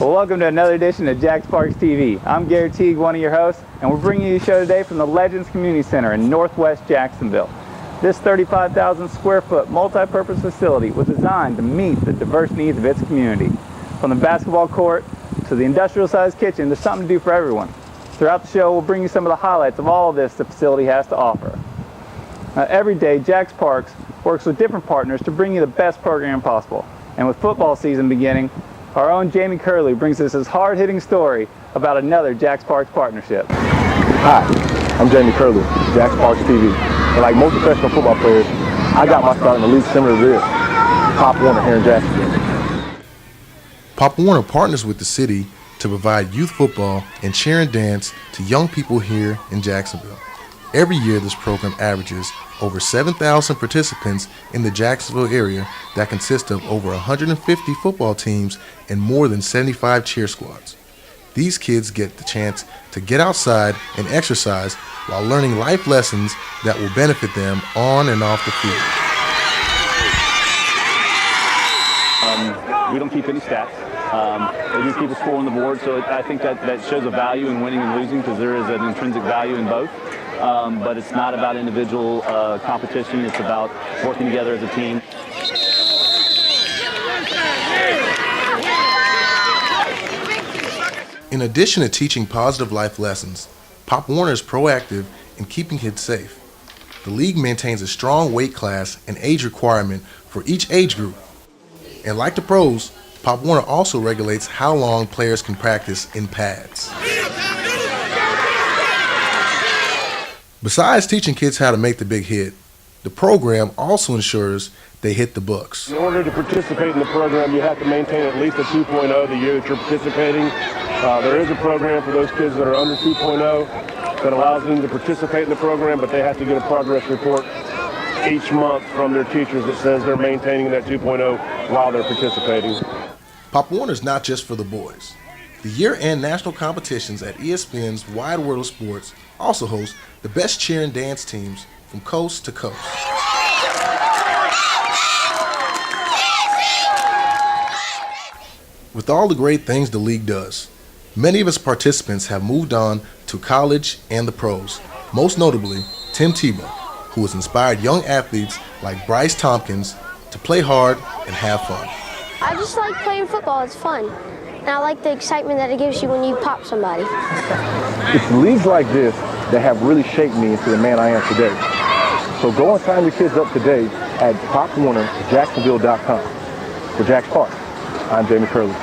Well, welcome to another edition of Jax Parks TV. I'm Gary Teague, one of your hosts, and we're bringing you a show today from the Legends Community Center in Northwest Jacksonville. This 35,000 square foot multi-purpose facility was designed to meet the diverse needs of its community. From the basketball court to the industrial-sized kitchen, there's something to do for everyone. Throughout the show, we'll bring you some of the highlights of all of this the facility has to offer. Every day, Jax Parks works with different partners to bring you the best program possible. And with football season beginning, our own Jamie Curley brings us his hard-hitting story about another Jax Parks partnership. Hi, I'm Jamie Curley, Jax Parks TV. And like most professional football players, I got my start in a league similar to this, Pop Warner here in Jacksonville. Pop Warner partners with the city to provide youth football and cheer and dance to young people here in Jacksonville. Every year, this program averages over 7,000 participants in the Jacksonville area that consist of over 150 football teams and more than 75 cheer squads. These kids get the chance to get outside and exercise while learning life lessons that will benefit them on and off the field. We don't keep any stats. They do keep a score on the board, so I think that shows a value in winning and losing because there is an intrinsic value in both. But it's not about individual competition. It's about working together as a team. In addition to teaching positive life lessons, Pop Warner is proactive in keeping kids safe. The league maintains a strong weight class and age requirement for each age group. And like the pros, Pop Warner also regulates how long players can practice in pads. Besides teaching kids how to make the big hit, the program also ensures they hit the books. In order to participate in the program, you have to maintain at least a 2.0 the year that you're participating. There is a program for those kids that are under 2.0 that allows them to participate in the program, but they have to get a progress report each month from their teachers that says they're maintaining that 2.0 while they're participating. Pop Warner is not just for the boys. The year-end national competitions at ESPN's Wide World of Sports also host the best cheer and dance teams from coast to coast. With all the great things the league does, many of its participants have moved on to college and the pros, most notably Tim Tebow, who has inspired young athletes like Bryce Tompkins to play hard and have fun. I just like playing football. It's fun. And I like the excitement that it gives you when you pop somebody. It's leagues like this that have really shaped me into the man I am today. So go and sign your kids up today at popwarnerjacksonville.com. For Jax Parks, I'm Jamie Curley.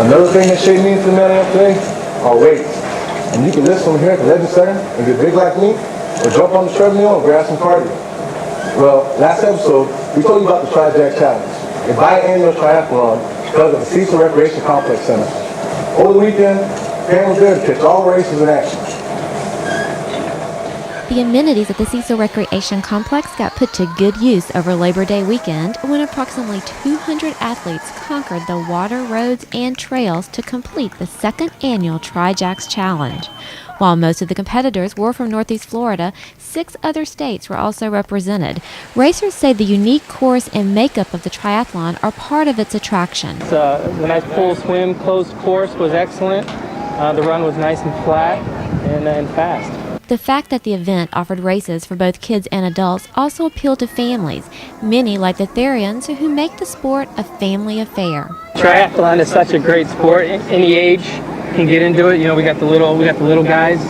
Another thing that shaped me into the man I am today are weights. And you can list them here at the Legends Center and get big like me, or jump on the treadmill and grab some cardio. Well, last episode, we told you about the Tri-Jack Challenge, a biannual triathlon held at the Cecil Recreation Complex Center. Over the weekend, fans were there to catch all the races in action. The amenities at the Cecil Recreation Complex got put to good use over Labor Day weekend when approximately 200 athletes conquered the water, roads, and trails to complete the second annual Tri-Jax Challenge. While most of the competitors were from Northeast Florida, 6 other states were also represented. Racers say the unique course and makeup of the triathlon are part of its attraction. The nice pool swim, closed course was excellent. The run was nice and flat and fast. The fact that the event offered races for both kids and adults also appealed to families, many like the Therians who make the sport a family affair. Triathlon is such a great sport. Any age can get into it. You know, we got the little guys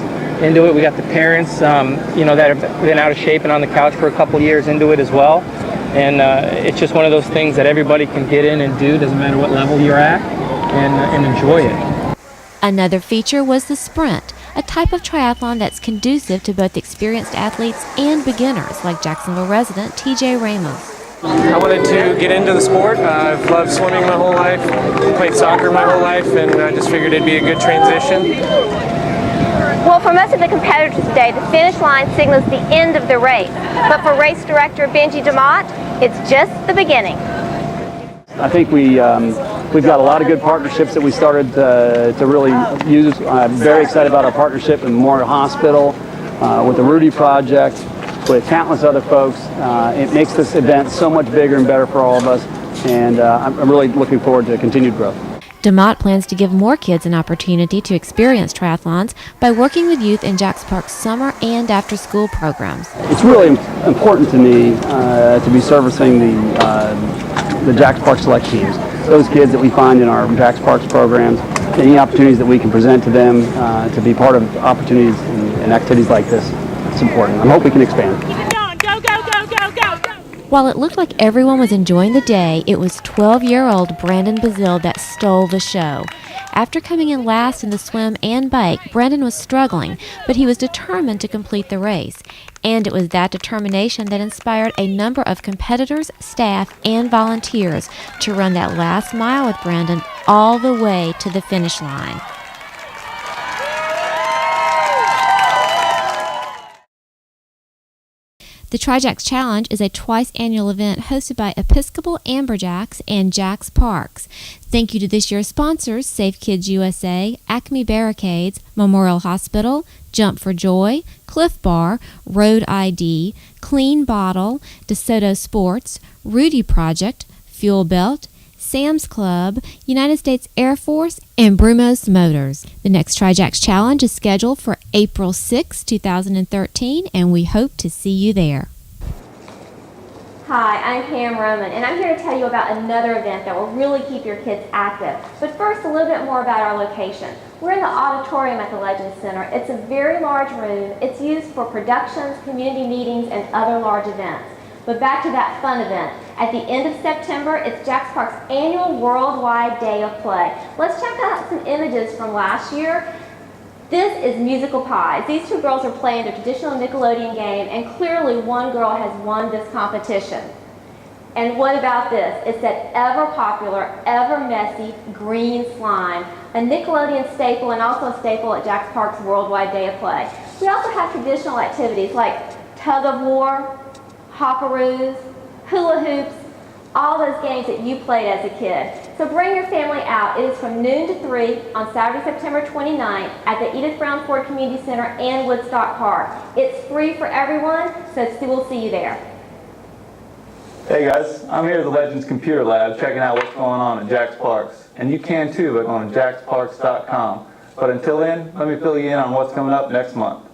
into it. We got the parents, that have been out of shape and on the couch for a couple years into it as well. And it's just one of those things that everybody can get in and do, doesn't matter what level you're at, and enjoy it. Another feature was the sprint, a type of triathlon that's conducive to both experienced athletes and beginners like Jacksonville resident TJ Ramos. I wanted to get into the sport. I've loved swimming my whole life, played soccer my whole life, and I just figured it'd be a good transition. Well, for most of the competitors today, the finish line signals the end of the race. But for race director Benji DeMott, it's just the beginning. I think we've got a lot of good partnerships that we started to really use. I'm very excited about our partnership in Memorial Hospital with the Rudy Project. with countless other folks. It makes this event so much bigger and better for all of us, and I'm really looking forward to continued growth. DeMott plans to give more kids an opportunity to experience triathlons by working with youth in Jacks Park's summer and after-school programs. It's really important to me to be servicing the Jacks Park select teams, those kids that we find in our Jacks Parks programs, any opportunities that we can present to them to be part of opportunities and activities like this. It's important. I hope we can expand. Keep it going. Go, go, go, go, go, go. While it looked like everyone was enjoying the day, it was 12-year-old Brandon Bazile that stole the show. After coming in last in the swim and bike, Brandon was struggling, but he was determined to complete the race. And it was that determination that inspired a number of competitors, staff, and volunteers to run that last mile with Brandon all the way to the finish line. The Tri-Jacks Challenge is a twice-annual event hosted by Episcopal Amberjacks and Jacks Parks. Thank you to this year's sponsors, Safe Kids USA, Acme Barricades, Memorial Hospital, Jump for Joy, Cliff Bar, Road ID, Clean Bottle, DeSoto Sports, Rudy Project, Fuel Belt, Sam's Club, United States Air Force, and Brumos Motors. The next Tri-Jacks Challenge is scheduled for April 6, 2013, and we hope to see you there. Hi, I'm Pam Roman, and I'm here to tell you about another event that will really keep your kids active. But first, a little bit more about our location. We're in the auditorium at the Legends Center. It's a very large room. It's used for productions, community meetings, and other large events. But back to that fun event. At the end of September, it's Jacks Park's annual Worldwide Day of Play. Let's check out some images from last year. This is Musical Pies. These two girls are playing the traditional Nickelodeon game, and clearly one girl has won this competition. And what about this? It's that ever popular, ever messy green slime, a Nickelodeon staple and also a staple at Jacks Park's Worldwide Day of Play. We also have traditional activities like tug of war, hopperoos, hula hoops, all those games that you played as a kid. So bring your family out. It is from noon to 3 on Saturday, September 29th at the Edith Brown Ford Community Center and Woodstock Park. It's free for everyone, so we'll see you there. Hey guys, I'm here at the Legends Computer Lab checking out what's going on at Jacks Parks. And you can too by going to jacksparks.com. But until then, let me fill you in on what's coming up next month.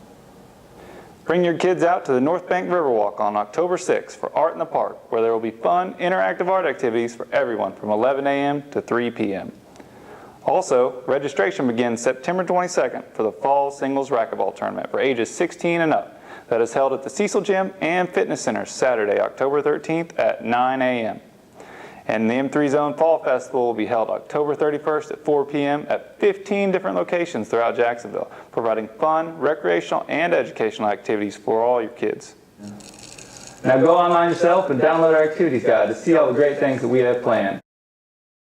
Bring your kids out to the North Bank Riverwalk on October 6th for Art in the Park, where there will be fun, interactive art activities for everyone from 11 a.m. to 3 p.m. Also, registration begins September 22nd for the Fall Singles Racquetball Tournament for ages 16 and up that is held at the Cecil Gym and Fitness Center Saturday, October 13th at 9 a.m. And the M3 Zone Fall Festival will be held October 31st at 4 p.m. at 15 different locations throughout Jacksonville, providing fun, recreational, and educational activities for all your kids. Now go online yourself and download our activities guide to see all the great things that we have planned.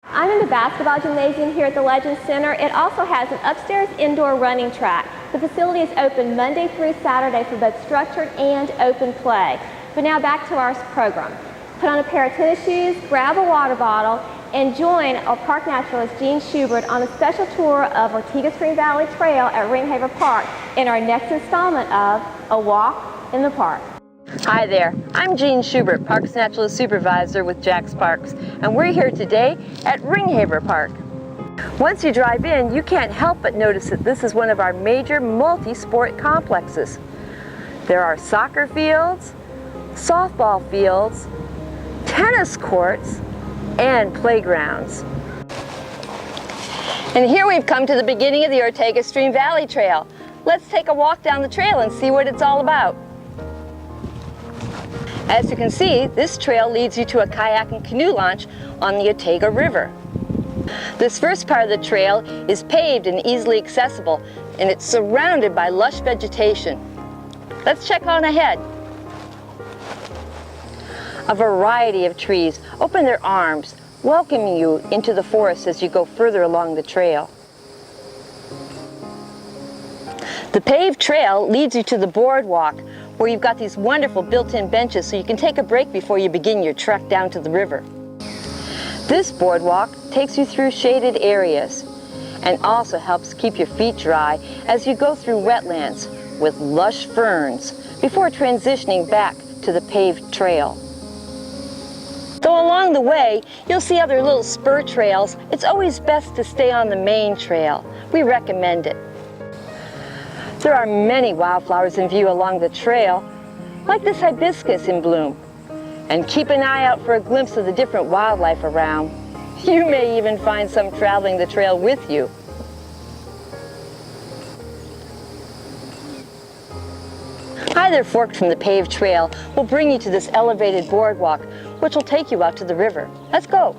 I'm in the basketball gymnasium here at the Legends Center. It also has an upstairs indoor running track. The facility is open Monday through Saturday for both structured and open play. But now back to our program. Put on a pair of tennis shoes, grab a water bottle, and join our park naturalist Gene Schubert on a special tour of Ortega Stream Valley Trail at Ringhaver Park in our next installment of A Walk in the Park. Hi there, I'm Gene Schubert, Parks Naturalist Supervisor with Jacks Parks, and we're here today at Ringhaver Park. Once you drive in, you can't help but notice that this is one of our major multi-sport complexes. There are soccer fields, softball fields, tennis courts, and playgrounds. And here we've come to the beginning of the Ortega Stream Valley Trail. Let's take a walk down the trail and see what it's all about. As you can see, this trail leads you to a kayak and canoe launch on the Ortega River. This first part of the trail is paved and easily accessible, and it's surrounded by lush vegetation. Let's check on ahead. A variety of trees open their arms, welcoming you into the forest as you go further along the trail. The paved trail leads you to the boardwalk, where you've got these wonderful built-in benches so you can take a break before you begin your trek down to the river. This boardwalk takes you through shaded areas and also helps keep your feet dry as you go through wetlands, with lush ferns before transitioning back to the paved trail. Though along the way, you'll see other little spur trails, it's always best to stay on the main trail. We recommend it. There are many wildflowers in view along the trail, like this hibiscus in bloom. And keep an eye out for a glimpse of the different wildlife around. You may even find some traveling the trail with you. Either fork from the paved trail will bring you to this elevated boardwalk, which will take you out to the river. Let's go.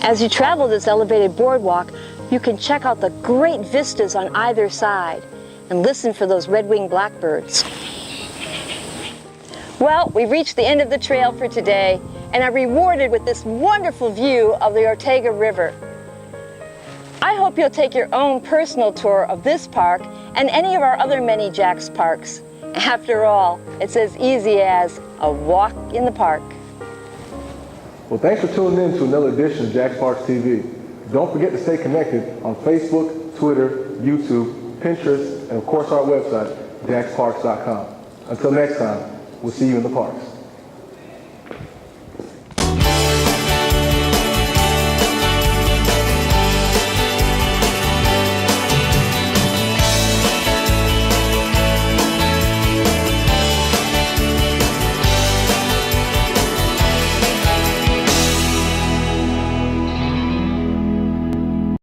As you travel this elevated boardwalk, you can check out the great vistas on either side and listen for those red-winged blackbirds. Well, we've reached the end of the trail for today, and are rewarded with this wonderful view of the Ortega River. I hope you'll take your own personal tour of this park and any of our other many Jack's Parks. After all, it's as easy as a walk in the park. Well, thanks for tuning in to another edition of Jack's Parks TV. Don't forget to stay connected on Facebook, Twitter, YouTube, Pinterest, and of course our website, jacksparks.com. Until next time, we'll see you in the parks.